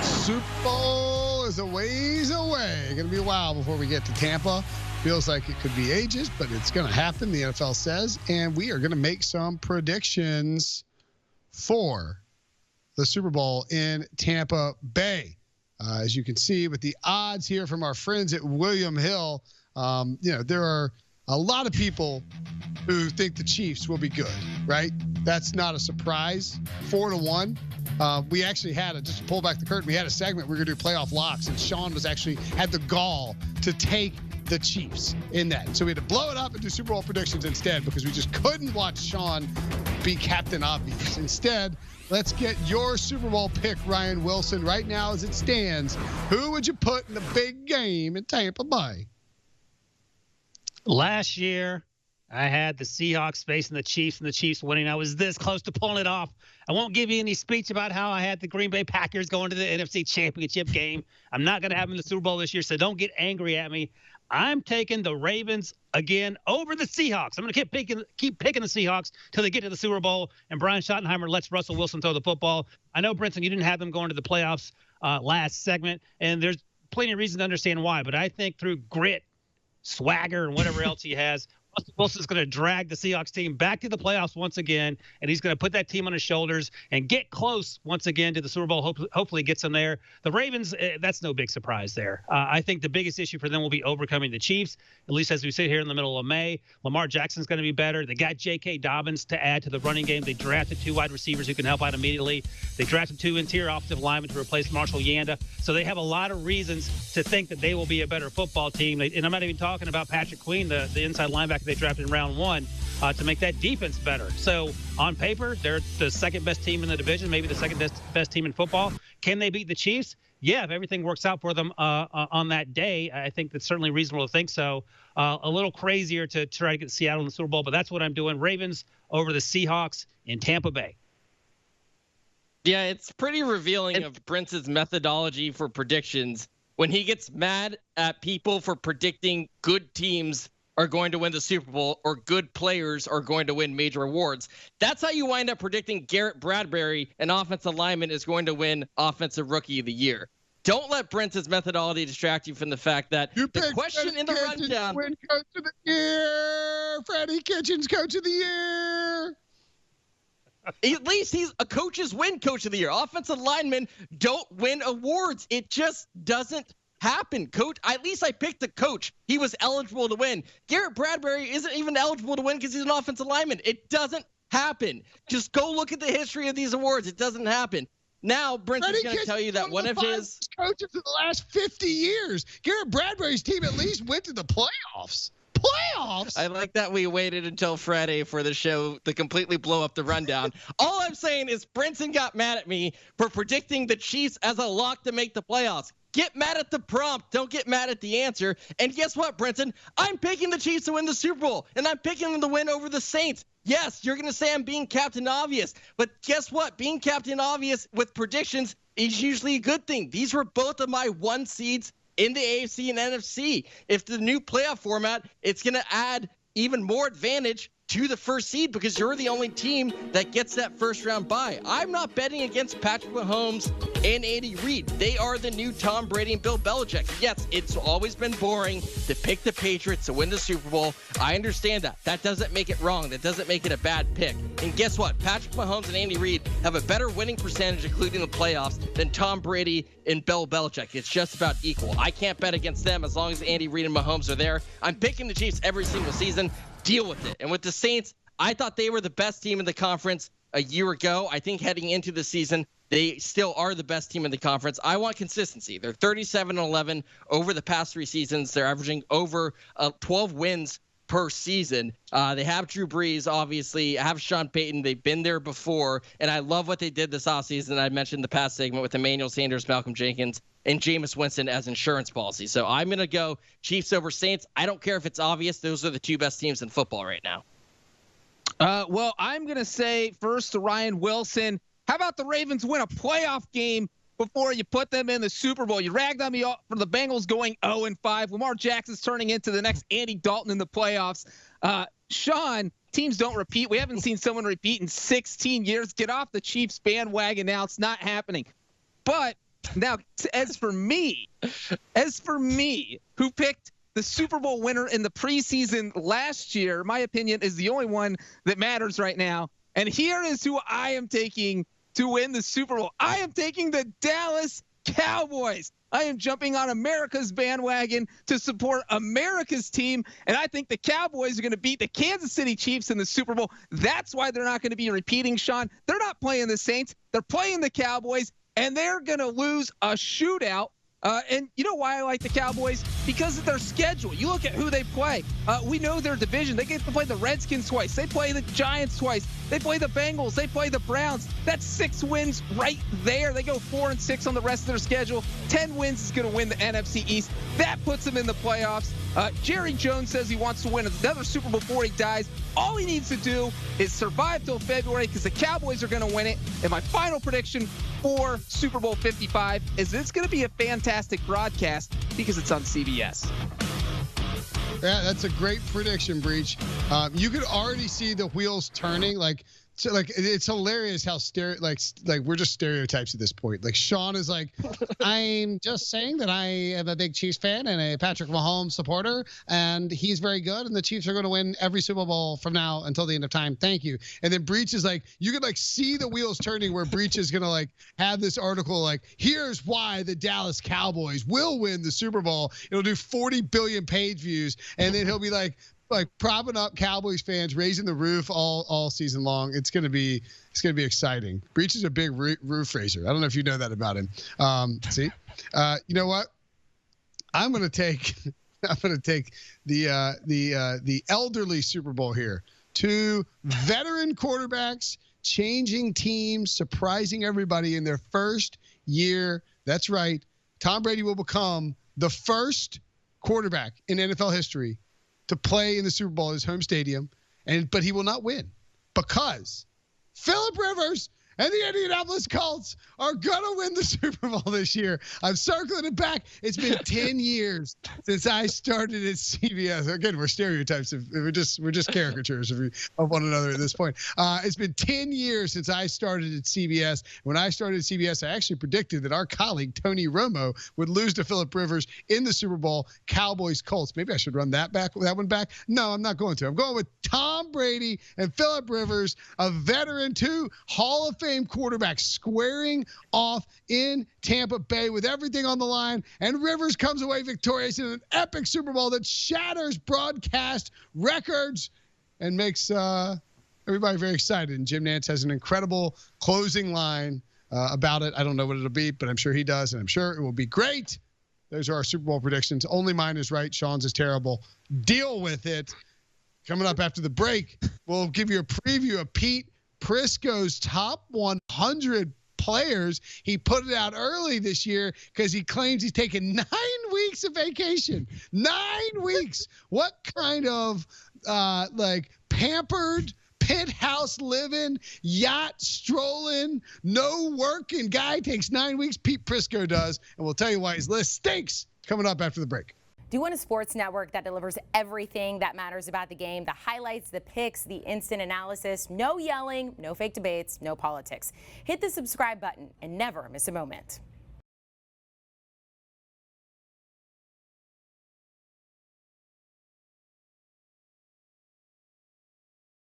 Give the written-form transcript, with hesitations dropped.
Super Bowl is a ways away. Going to be a while before we get to Tampa. Feels like it could be ages, but it's going to happen, the NFL says. And we are going to make some predictions for the Super Bowl in Tampa Bay. As you can see with the odds here from our friends at William Hill, there are a lot of people who think the Chiefs will be good, right? That's not a surprise. 4-1. We actually just to pull back the curtain, we had a segment we were going to do playoff locks, and Sean had the gall to take the Chiefs in that. So we had to blow it up and do Super Bowl predictions instead because we just couldn't watch Sean be Captain Obvious. Instead, let's get your Super Bowl pick, Ryan Wilson. Right now as it stands, who would you put in the big game in Tampa Bay? Last year, I had the Seahawks facing the Chiefs and the Chiefs winning. I was this close to pulling it off. I won't give you any speech about how I had the Green Bay Packers going to the NFC Championship game. I'm not going to have them in the Super Bowl this year, so don't get angry at me. I'm taking the Ravens again over the Seahawks. I'm going to keep picking the Seahawks till they get to the Super Bowl, and Brian Schottenheimer lets Russell Wilson throw the football. I know, Brinson, you didn't have them going to the playoffs last segment, and there's plenty of reason to understand why, but I think through grit, swagger, and whatever else he has, Russell Wilson's going to drag the Seahawks team back to the playoffs once again, and he's going to put that team on his shoulders and get close once again to the Super Bowl. Hopefully gets them there. The Ravens, that's no big surprise there. I think the biggest issue for them will be overcoming the Chiefs, at least as we sit here in the middle of May. Lamar Jackson's going to be better. They got J.K. Dobbins to add to the running game. They drafted 2 wide receivers who can help out immediately. They drafted 2 interior offensive linemen to replace Marshall Yanda. So they have a lot of reasons to think that they will be a better football team. And I'm not even talking about Patrick Queen, the inside linebacker they drafted in round 1, to make that defense better. So on paper, they're the second best team in the division, maybe the second best team in football. Can they beat the Chiefs? Yeah, if everything works out for them on that day, I think that's certainly reasonable to think so. A little crazier to try to get Seattle in the Super Bowl, but that's what I'm doing. Ravens over the Seahawks in Tampa Bay. Yeah, it's pretty revealing of Brinson's methodology for predictions when he gets mad at people for predicting good teams are going to win the Super Bowl or good players are going to win major awards. That's how you wind up predicting Garrett Bradbury, an offensive lineman, is going to win Offensive Rookie of the Year. Don't let Brinson's methodology distract you from the fact that the question in the rundown. Win Coach of the Year, Freddie Kitchens, Coach of the Year. At least he's a coach's win Coach of the Year. Offensive linemen don't win awards. It just doesn't happen. Coach, at least I picked the coach. He was eligible to win. Garrett Bradbury isn't even eligible to win because he's an offensive lineman. It doesn't happen. Just go look at the history of these awards. It doesn't happen. Now, Brinson's going to tell you that one of his coaches in the last 50 years, Garrett Bradbury's team at least went to the playoffs. I like that we waited until Friday for the show to completely blow up the rundown. All I'm saying is Brinson got mad at me for predicting the Chiefs as a lock to make the playoffs. Get mad at the prompt. Don't get mad at the answer. And guess what, Brinson? I'm picking the Chiefs to win the Super Bowl, and I'm picking them to win over the Saints. Yes, you're going to say I'm being Captain Obvious, but guess what? Being Captain Obvious with predictions is usually a good thing. These were both of my 1 seeds in the AFC and NFC. If the new playoff format, it's going to add even more advantage to the first seed because you're the only team that gets that first round bye. I'm not betting against Patrick Mahomes and Andy Reid. They are the new Tom Brady and Bill Belichick. Yes, it's always been boring to pick the Patriots to win the Super Bowl. I understand that. That doesn't make it wrong. That doesn't make it a bad pick. And guess what? Patrick Mahomes and Andy Reid have a better winning percentage, including the playoffs, than Tom Brady and Bill Belichick. It's just about equal. I can't bet against them as long as Andy Reid and Mahomes are there. I'm picking the Chiefs every single season. Deal with it. And with the Saints, I thought they were the best team in the conference a year ago. I think heading into the season, they still are the best team in the conference. I want consistency. They're 37-11 over the past 3 seasons. They're averaging over 12 wins per season. They have Drew Brees, obviously, have Sean Payton. They've been there before, and I love what they did this offseason. I mentioned the past segment with Emmanuel Sanders, Malcolm Jenkins, and Jameis Winston as insurance policy. So I'm going to go Chiefs over Saints. I don't care if it's obvious. Those are the 2 best teams in football right now. Well, I'm going to say first to Ryan Wilson, how about the Ravens win a playoff game before you put them in the Super Bowl? You ragged on me for the Bengals going 0-5. Lamar Jackson's turning into the next Andy Dalton in the playoffs. Sean, teams don't repeat. We haven't seen someone repeat in 16 years. Get off the Chiefs bandwagon now. It's not happening. But Now, as for me, who picked the Super Bowl winner in the preseason last year, my opinion is the only one that matters right now. And here is who I am taking to win the Super Bowl. I am taking the Dallas Cowboys. I am jumping on America's bandwagon to support America's team. And I think the Cowboys are going to beat the Kansas City Chiefs in the Super Bowl. That's why they're not going to be repeating, Sean. They're not playing the Saints. They're playing the Cowboys, and they're going to lose a shootout. And you know why I like the Cowboys? Because of their schedule. You look at who they play. We know their division. They get to play the Redskins twice. They play the Giants twice. They play the Bengals. They play the Browns. That's 6 wins right there. They go 4-6 on the rest of their schedule. 10 wins is going to win the NFC East. That puts them in the playoffs. Jerry Jones says he wants to win another Super Bowl before he dies. All he needs to do is survive till February because the Cowboys are going to win it. And my final prediction for Super Bowl 55 is it's going to be a fantastic broadcast because it's on CBS. Yeah, that's a great prediction, Breech. You could already see the wheels turning. It's hilarious how we're just stereotypes at this point. Like Sean is like, I'm just saying that I am a big Chiefs fan and a Patrick Mahomes supporter, and he's very good, and the Chiefs are going to win every Super Bowl from now until the end of time. Thank you. And then Breech is like, you could see the wheels turning where Breech is going to have this article here's why the Dallas Cowboys will win the Super Bowl. It'll do 40 billion page views, and then he'll be like propping up Cowboys fans, raising the roof all season long. It's gonna be exciting. Breech is a big roof raiser. I don't know if you know that about him. See, you know what? I'm gonna take the elderly Super Bowl here. 2 veteran quarterbacks changing teams, surprising everybody in their first year. That's right. Tom Brady will become the first quarterback in NFL history to play in the Super Bowl at his home stadium, but he will not win because Phillip Rivers and the Indianapolis Colts are going to win the Super Bowl this year. I'm circling it back. It's been 10 years since I started at CBS. Again, we're stereotypes. We're just caricatures of one another at this point. It's been 10 years since I started at CBS. When I started at CBS, I actually predicted that our colleague, Tony Romo, would lose to Phillip Rivers in the Super Bowl, Cowboys-Colts. Maybe I should run that one back. No, I'm not going to. I'm going with Tom Brady and Phillip Rivers, a veteran, 2 Hall of Fame quarterbacks squaring off in Tampa Bay with everything on the line, and Rivers comes away victorious in an epic Super Bowl that shatters broadcast records and makes everybody very excited. And Jim Nantz has an incredible closing line about it. I don't know what it'll be, but I'm sure he does, and I'm sure it will be great. Those are our Super Bowl predictions. Only mine is right. Sean's is terrible. Deal with it. Coming up after the break, we'll give you a preview of Pete Prisco's top 100 players. He put it out early this year because he claims he's taken 9 weeks of vacation. 9 weeks. What kind of pampered penthouse living, yacht strolling, no working guy takes 9 weeks? Pete Prisco does, and we'll tell you why his list stinks. Coming up after the break. Do you want a sports network that delivers everything that matters about the game? The highlights, the picks, the instant analysis, no yelling, no fake debates, no politics. Hit the subscribe button and never miss a moment.